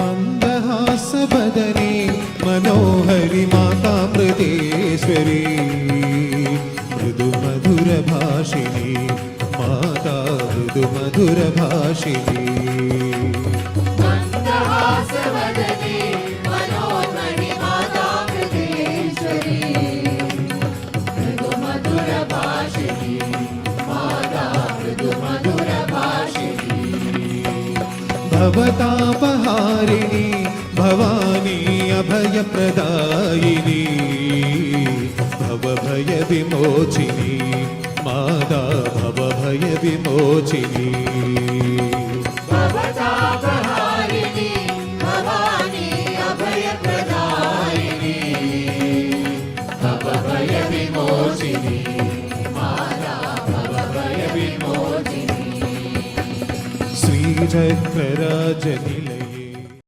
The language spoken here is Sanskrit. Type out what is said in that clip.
मन्दहासवदने मनोहरि मातामृतेश्वरी मृदुमधुरभाषिणी माता मृदुमधुरभाषिणी भवतापहारिणी भवानी अभयप्रदायिनी भवभयविमोचिनी माता भवभयविमोचिनी भवतापहारिणी भवानी अभयप्रदायिनी भवभयविमोचिनी माता भवभयविमोचिनी श्रीचक्रराजनी